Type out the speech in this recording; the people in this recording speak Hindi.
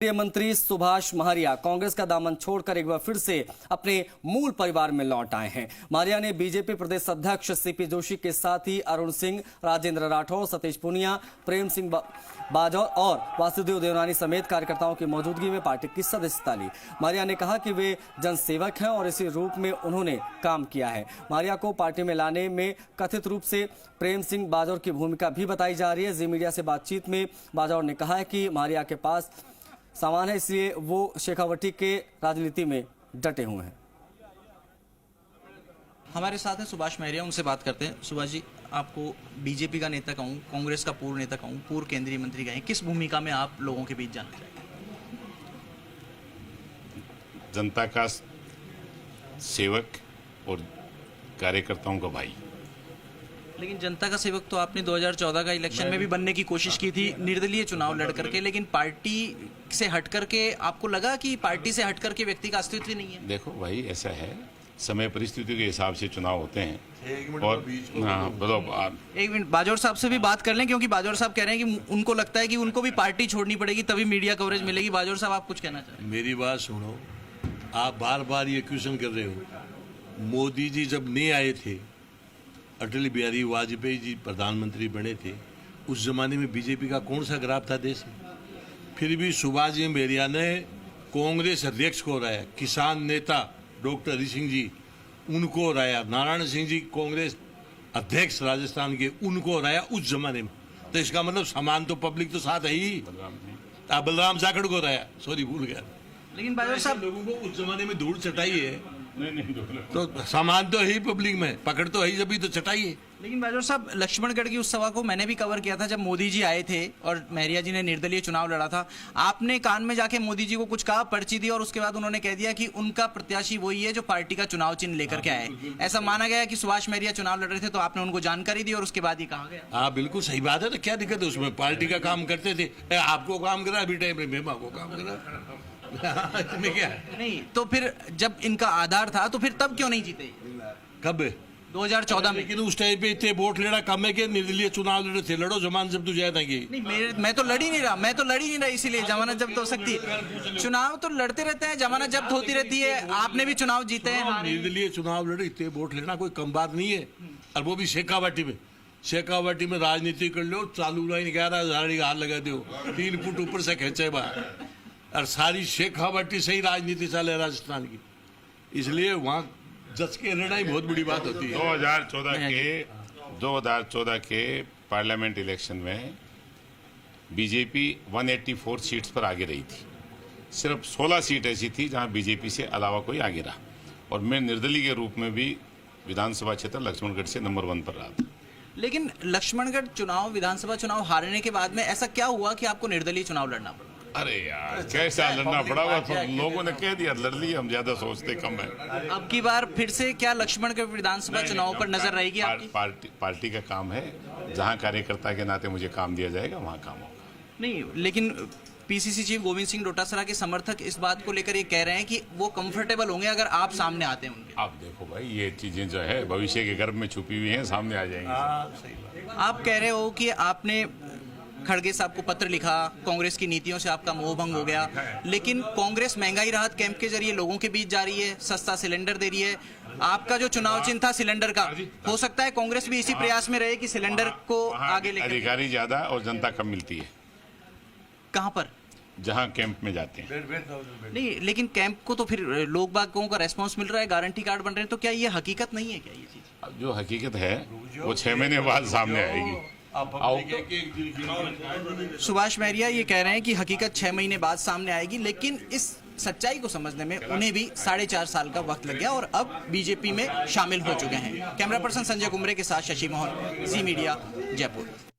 केंद्रीय मंत्री सुभाष महरिया कांग्रेस का दामन छोड़कर एक बार फिर से अपने मूल परिवार में लौट आए हैं। महरिया ने बीजेपी प्रदेश अध्यक्ष सीपी जोशी के साथ ही अरुण सिंह, राजेंद्र राठौर, सतीश पूनिया, प्रेम सिंह बाजौर और वासुदेव देवनानी समेत कार्यकर्ताओं की मौजूदगी में पार्टी की सदस्यता ली। महरिया ने कहा कि वे जनसेवक हैं और इसी रूप में उन्होंने काम किया है। महरिया को पार्टी में लाने में कथित रूप से प्रेम सिंह बाजौर की भूमिका भी बताई जा रही है। जी मीडिया से बातचीत में बाजौर ने कहा है कि महरिया के पास सामान है, इसलिए वो शेखावटी के राजनीति में डटे हुए हैं। हमारे साथ हैं सुभाष महरिया, उनसे बात करते हैं। सुभाष जी, आपको बीजेपी का नेता कहूँ, कांग्रेस का पूर्व नेता कहूँ, पूर्व केंद्रीय मंत्री कहें, किस भूमिका में आप लोगों के बीच जाना चाहेंगे? जनता का सेवक और कार्यकर्ताओं का भाई। लेकिन जनता का सेवक तो आपने 2014 का इलेक्शन में भी बनने की कोशिश की थी, निर्दलीय चुनाव लड़ करके, लेकिन पार्टी से हट करके आपको लगा कि पार्टी से हट करके व्यक्ति का अस्तित्व ही नहीं है? देखो भाई, ऐसा है, समय परिस्थितियों के हिसाब से चुनाव होते हैं। और एक मिनट, बाजौर साहब से भी बात कर लें, क्योंकि बाजौर साहब कह रहे हैं कि उनको लगता है कि उनको भी पार्टी छोड़नी पड़ेगी तभी मीडिया कवरेज मिलेगी। बाजौर साहब, आप कुछ कहना चाह रहे हैं? मेरी बात सुनो, आप बार बार ये क्वेश्चन कर रहे हो। मोदी जी जब नहीं आए थे, अटल बिहारी वाजपेयी जी प्रधानमंत्री बने थे, उस जमाने में बीजेपी का कौन सा ग्राफ था देश में? फिर भी सुभाष जी महरिया ने कांग्रेस अध्यक्ष को हराया, किसान नेता डॉक्टर हरि सिंह जी उनको हराया, नारायण सिंह जी कांग्रेस अध्यक्ष राजस्थान के, उनको हराया उस जमाने में। तो इसका मतलब समान तो पब्लिक तो साथ है ही। बलराम जाखड़ को हराया, सॉरी भूल गया। लेकिन बाजौर साहब, लोगों को उस जमाने में धूल चटाई है, तो सामान तो है ही पब्लिक में, पकड़ तो है ही, जब तो चटाइए। लेकिन बाजौर साहब, लक्ष्मणगढ़ की उस सभा को मैंने भी कवर किया था जब मोदी जी आए थे और महरिया जी ने निर्दलीय चुनाव लड़ा था। आपने कान में जाके मोदी जी को कुछ कहा, पर्ची दी, और उसके बाद उन्होंने कह दिया कि उनका प्रत्याशी वही है जो पार्टी का चुनाव चिन्ह लेकर के आए। ऐसा माना गया कि सुभाष महरिया चुनाव लड़ रहे थे, तो आपने उनको जानकारी दी और उसके बाद ही कहा गया। हाँ, बिल्कुल सही बात है। तो क्या दिक्कत है उसमें? पार्टी का काम करते थे, आपको काम करा अभी टाइम में, को काम करा इसमें क्या है? नहीं तो फिर जब इनका आधार था तो फिर तब क्यों नहीं जीते? कब? 2014 में। लेकिन उस टाइम पे इतने वोट लेना कम है कि निर्दलीय चुनाव लड़े थे। लड़ो जमान जब तू जाए नहीं, मैं तो लड़ ही नहीं रहा, इसीलिए जमानत जब्त हो सकती है। चुनाव तो लड़ते रहते हैं, जमानत जब्त होती रहती है। आपने भी चुनाव जीते हैं। निर्दलीय चुनाव लड़े, इतने वोट लेना कोई कम बात नहीं है। और वो भी शेखावाटी में राजनीति कर लो, चालू लाइन 11,000 हाथ लगा दो, 3 फुट ऊपर से खेचे बाहर, और सारी शेखावाटी से ही राजनीति चले राजस्थान की। इसलिए वहाँ जज के लड़ाई बहुत बड़ी बात होती है। 2014 के पार्लियामेंट इलेक्शन में बीजेपी 184 सीट्स पर आगे रही थी। सिर्फ 16 सीट ऐसी थी जहां बीजेपी से अलावा कोई आगे रहा, और मैं निर्दलीय के रूप में भी विधानसभा क्षेत्र लक्ष्मणगढ़ से नंबर 1 पर रहा था। लेकिन लक्ष्मणगढ़ चुनाव, विधानसभा चुनाव हारने के बाद में ऐसा क्या हुआ कि आपको निर्दलीय चुनाव लड़ना पड़ा? अरे यार, कैसा लड़ना पड़ा हुआ, तो लोगों ने कह दिया लड़ लिया, हम ज्यादा सोचते कम है। अब की बार फिर से क्या लक्ष्मणगढ़ विधानसभा चुनाव पर नजर रहेगी आपकी? पार्टी का काम है, जहां कार्यकर्ता के नाते मुझे काम दिया जाएगा वहां काम होगा। नहीं, लेकिन पीसीसी चीफ गोविंद सिंह डोटासरा के समर्थक इस बात को लेकर ये कह रहे हैं कि वो कंफर्टेबल होंगे अगर आप सामने आते हैं उनके। आप देखो भाई, ये चीजें जो है भविष्य के गर्भ में छुपी हुई हैं, सामने आ जाएंगी। आप कह रहे हो कि आपने खड़गे साहब को पत्र लिखा, कांग्रेस की नीतियों से आपका मोह भंग हो गया, लेकिन कांग्रेस महंगाई राहत कैंप के जरिए लोगों के बीच जा रही है, सस्ता सिलेंडर दे रही है। आपका जो चुनाव चिन्ह था सिलेंडर का, हो सकता है कांग्रेस भी इसी प्रयास में रहे कि सिलेंडर को आगे लेकर। अधिकारी ज्यादा और जनता कम मिलती है। कहां पर? जहां कैंप में जाते हैं। नहीं, लेकिन कैंप को तो फिर लोग बागों का रेस्पॉन्स मिल रहा है, गारंटी कार्ड बन रहे हैं, तो क्या ये हकीकत नहीं है? क्या ये चीज जो हकीकत है वो 6 महीने बाद सामने आएगी। सुभाष महरिया ये कह रहे हैं कि हकीकत 6 महीने बाद सामने आएगी, लेकिन इस सच्चाई को समझने में उन्हें भी 4.5 साल का वक्त लग गया और अब बीजेपी में शामिल हो चुके हैं। कैमरा पर्सन संजय कुमरे के साथ शशि मोहन, जी मीडिया, जयपुर।